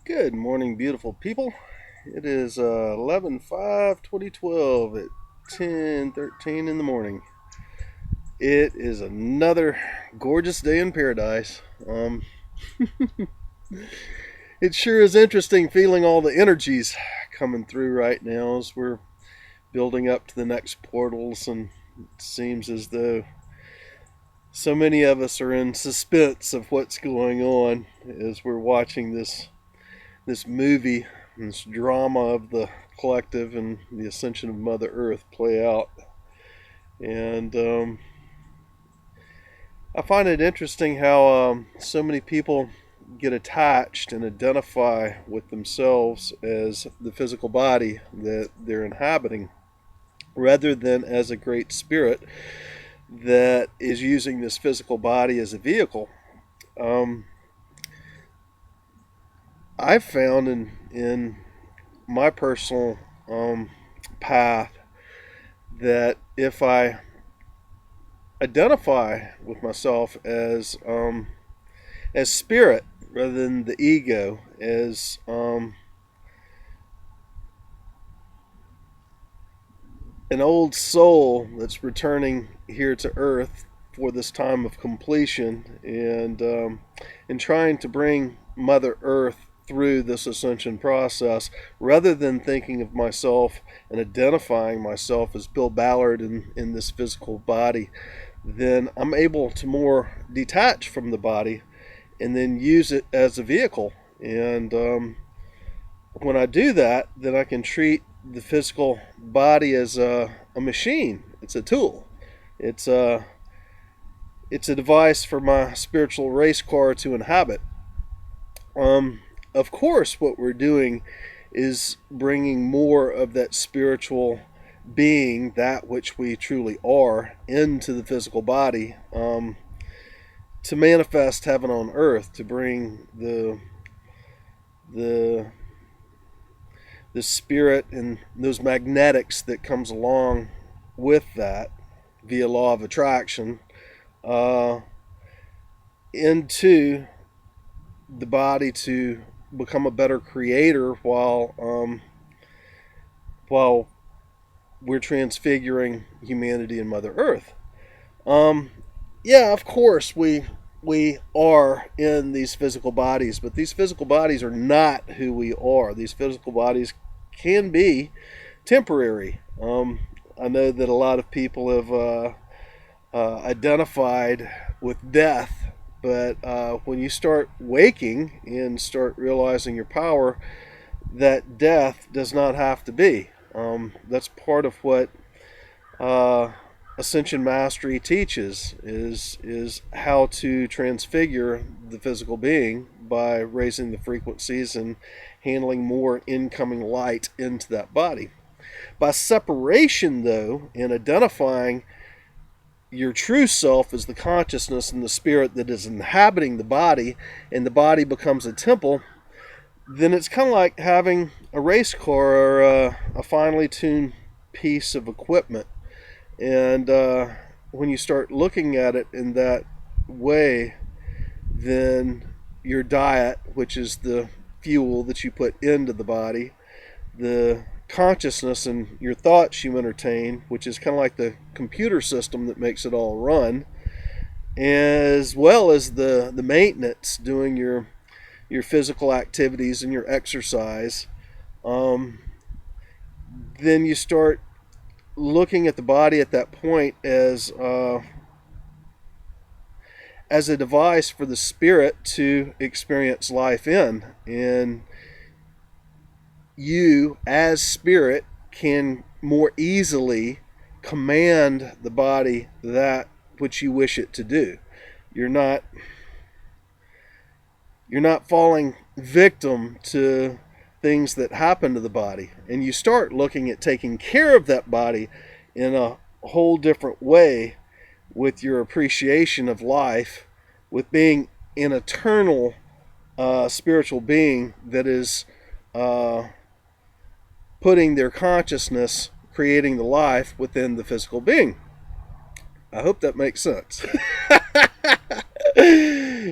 Good morning, beautiful people. It is 11/5/2012 at 10:13 in the morning. It is another gorgeous day in paradise. It sure is interesting feeling all the energies coming through right now as we're building up to the next portals, and it seems as though so many of us are in suspense of what's going on as we're watching this movie, this drama of the collective and the ascension of Mother Earth play out. And I find it interesting how so many people get attached and identify with themselves as the physical body that they're inhabiting, rather than as a great spirit that is using this physical body as a vehicle. Um, I've found in my personal path that if I identify with myself as spirit rather than the ego, as an old soul that's returning here to Earth for this time of completion, and trying to bring Mother Earth through this ascension process, rather than thinking of myself and identifying myself as Bill Ballard in this physical body, then I'm able to more detach from the body and then use it as a vehicle. And when I do that, then I can treat the physical body as a machine. It's a tool. It's a it's a device for my spiritual race car to inhabit. Of course, what we're doing is bringing more of that spiritual being, that which we truly are, into the physical body, to manifest heaven on earth, to bring the the spirit and those magnetics that comes along with that via law of attraction, uh, into the body to become a better creator while we're transfiguring humanity and Mother Earth. Um, yeah, of course we are in these physical bodies, but these physical bodies are not who we are. These physical bodies can be temporary. I know that a lot of people have identified with death, but when you start waking and start realizing your power, that death does not have to be. That's part of what uh, Ascension Mastery teaches is how to transfigure the physical being by raising the frequencies and handling more incoming light into that body. By separation, though, and identifying your true self as the consciousness and the spirit that is inhabiting the body, and the body becomes a temple, then it's kind of like having a race car or a finely tuned piece of equipment. And when you start looking at it in that way, then your diet, which is the fuel that you put into the body, the consciousness and your thoughts you entertain, which is kind of like the computer system that makes it all run, as well as the maintenance, doing your physical activities and your exercise, um, then you start looking at the body at that point as a device for the spirit to experience life in, and you as spirit can more easily command the body that which you wish it to do. You're not you're not falling victim to things that happen to the body, and you start looking at taking care of that body in a whole different way, with your appreciation of life, with being an eternal spiritual being that is uh, putting their consciousness, creating the life within the physical being. I hope that makes sense.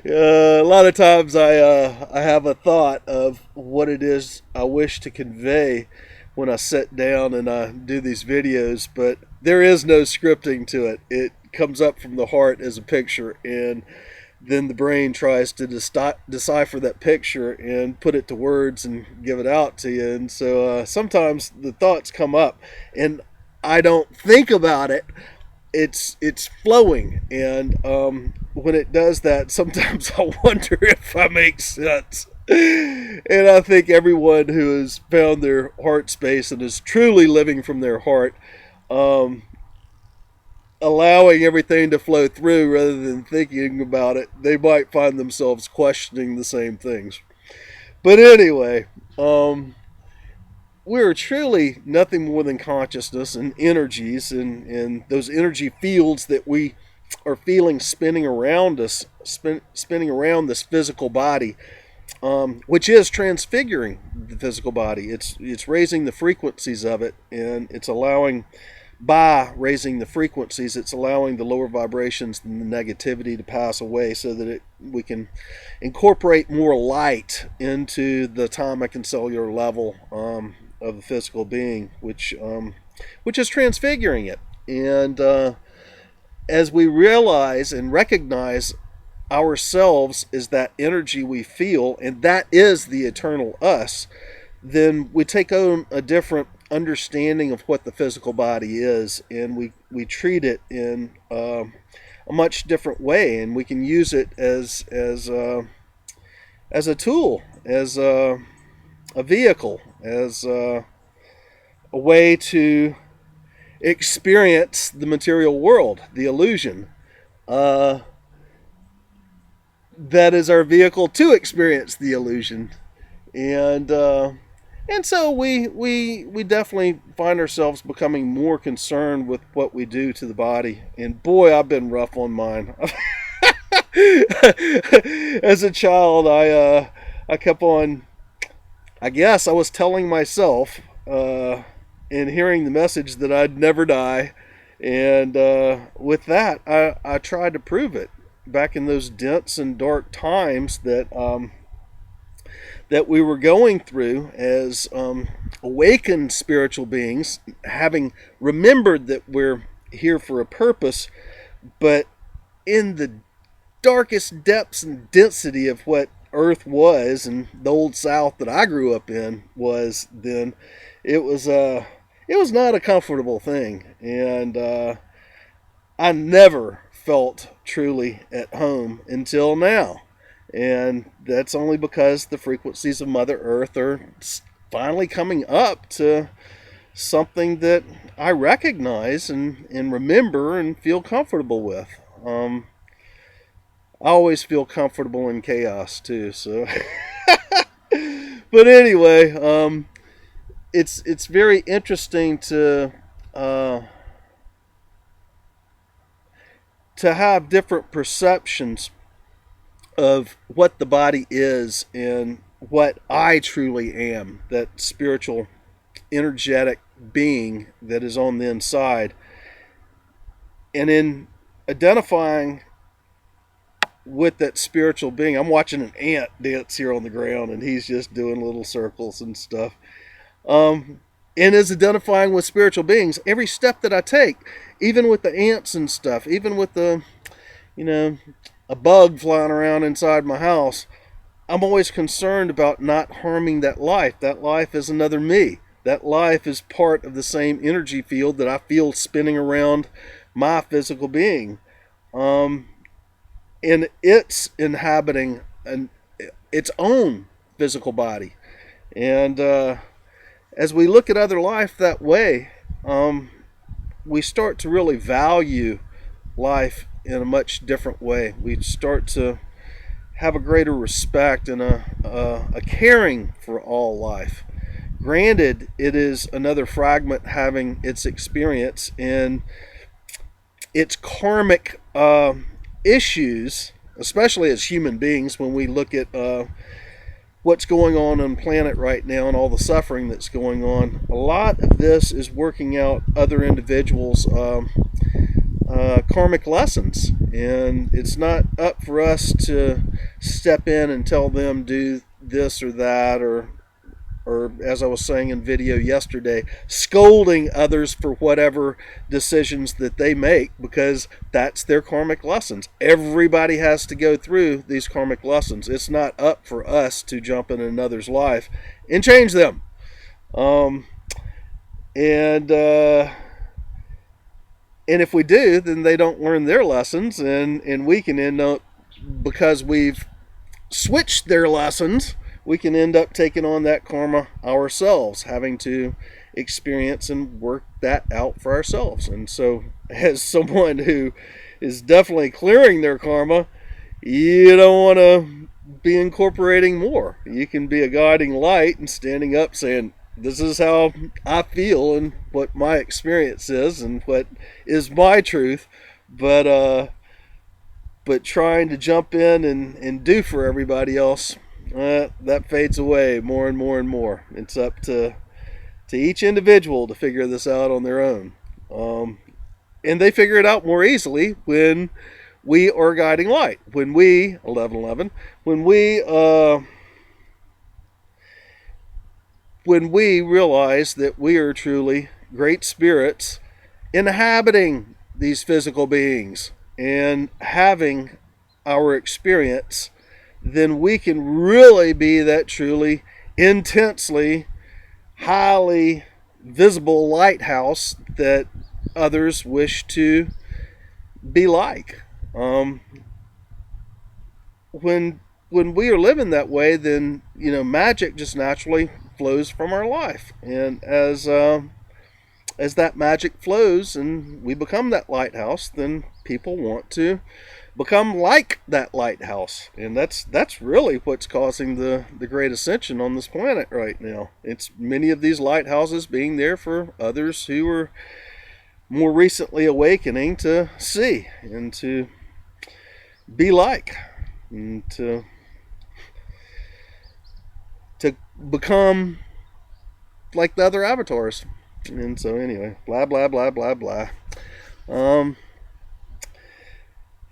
A lot of times I have a thought of what it is I wish to convey when I sit down and I do these videos, but there is no scripting to it. It comes up from the heart as a picture, and then the brain tries to decipher that picture and put it to words and give it out to you. And so sometimes the thoughts come up and I don't think about it. It's flowing, and when it does that, sometimes I wonder if I make sense. And I think everyone who has found their heart space and is truly living from their heart, allowing everything to flow through rather than thinking about it, they might find themselves questioning the same things. But anyway, we're truly nothing more than consciousness and energies, and those energy fields that we are feeling spinning around us, spinning around this physical body, which is transfiguring the physical body. It's raising the frequencies of it, and it's allowing, by raising the frequencies, it's allowing the lower vibrations and the negativity to pass away, so that we can incorporate more light into the atomic and cellular level of the physical being, which is transfiguring it. And as we realize and recognize ourselves as that energy we feel, and that is the eternal us, then we take on a different understanding of what the physical body is, and we treat it in a much different way, and we can use it as a tool, as a vehicle, as a way to experience the material world, the illusion. That is our vehicle to experience the illusion. And so we definitely find ourselves becoming more concerned with what we do to the body. And boy, I've been rough on mine. As a child, I kept on, I guess I was telling myself and hearing the message that I'd never die. And with that, I tried to prove it back in those dense and dark times that we were going through as awakened spiritual beings, having remembered that we're here for a purpose, but in the darkest depths and density of what Earth was, and the old South that I grew up in was then, it was not a comfortable thing, and I never felt truly at home until now. And that's only because the frequencies of Mother Earth are finally coming up to something that I recognize and remember and feel comfortable with. I always feel comfortable in chaos too, so but anyway, it's very interesting to have different perceptions of what the body is and what I truly am, that spiritual, energetic being that is on the inside. And in identifying with that spiritual being, I'm watching an ant dance here on the ground, and he's just doing little circles and stuff. And as identifying with spiritual beings, every step that I take, even with the ants and stuff, even with the, a bug flying around inside my house, I'm always concerned about not harming that life. That life is another me. That life is part of the same energy field that I feel spinning around my physical being. And it's inhabiting its own physical body. And as we look at other life that way, we start to really value life in a much different way. We start to have a greater respect and a caring for all life. Granted, it is another fragment having its experience in its karmic issues, especially as human beings. When we look at what's going on the planet right now and all the suffering that's going on, a lot of this is working out other individuals' karmic lessons, And it's not up for us to step in and tell them do this or that, or as I was saying in video yesterday, scolding others for whatever decisions that they make, because that's their karmic lessons. Everybody has to go through these karmic lessons. It's not up for us to jump in another's life and change them. And if we do, then they don't learn their lessons, and we can end up, because we've switched their lessons, we can end up taking on that karma ourselves, having to experience and work that out for ourselves. And so, as someone who is definitely clearing their karma, you don't want to be incorporating more. You can be a guiding light and standing up saying, this is how I feel and what my experience is and what is my truth. But trying to jump in and do for everybody else, that fades away more and more and more. It's up to each individual to figure this out on their own. And they figure it out more easily when we are guiding light. When we, 1111, when we realize that we are truly great spirits inhabiting these physical beings and having our experience, then we can really be that truly intensely, highly visible lighthouse that others wish to be like. When we are living that way, then magic just naturally flows from our life, and as that magic flows and we become that lighthouse, then people want to become like that lighthouse. And that's really what's causing the great ascension on this planet right now. It's many of these lighthouses being there for others who are more recently awakening to see and to be like, and to become like the other avatars. And so anyway, blah blah blah blah blah.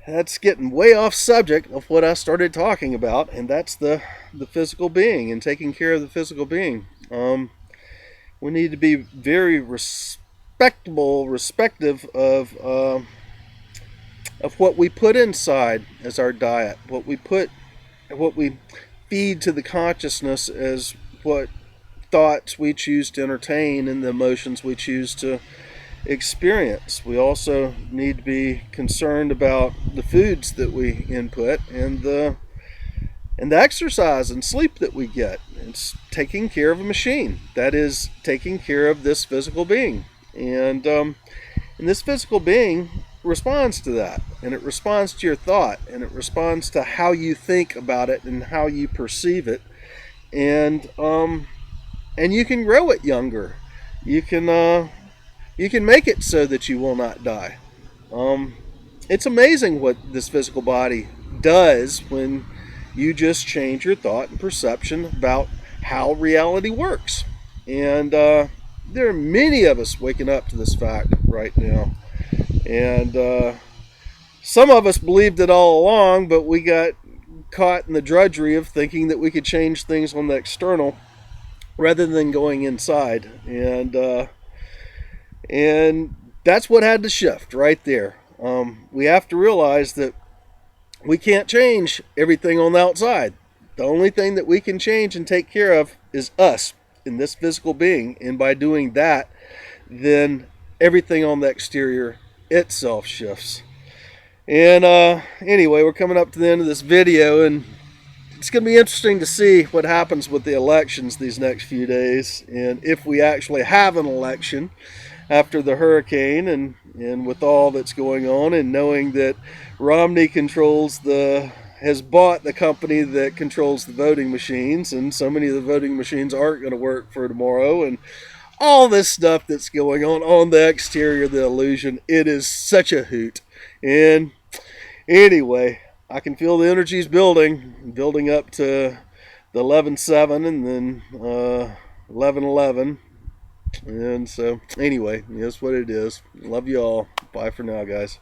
That's getting way off subject of what I started talking about, and that's the physical being and taking care of the physical being. We need to be very respective of what we put inside as our diet, what we feed to the consciousness as what thoughts we choose to entertain and the emotions we choose to experience. We also need to be concerned about the foods that we input and the exercise and sleep that we get. It's taking care of a machine. That is taking care of this physical being. And this physical being responds to that, and it responds to your thought, and it responds to how you think about it and how you perceive it. And you can grow it younger. You can make it so that you will not die. It's amazing what this physical body does when you just change your thought and perception about how reality works. And there are many of us waking up to this fact right now. And some of us believed it all along, but we got caught in the drudgery of thinking that we could change things on the external rather than going inside. And that's what had to shift right there. We have to realize that we can't change everything on the outside. The only thing that we can change and take care of is us in this physical being. And by doing that, then everything on the exterior itself shifts. And anyway, we're coming up to the end of this video, and it's going to be interesting to see what happens with the elections these next few days, and if we actually have an election after the hurricane, and with all that's going on, and knowing that Romney has bought the company that controls the voting machines, and so many of the voting machines aren't going to work for tomorrow, and all this stuff that's going on the exterior, the illusion. It is such a hoot. And anyway, I can feel the energies building up to the 11-7 and then 11-11. And so anyway, that's what it is. Love you all. Bye for now, guys.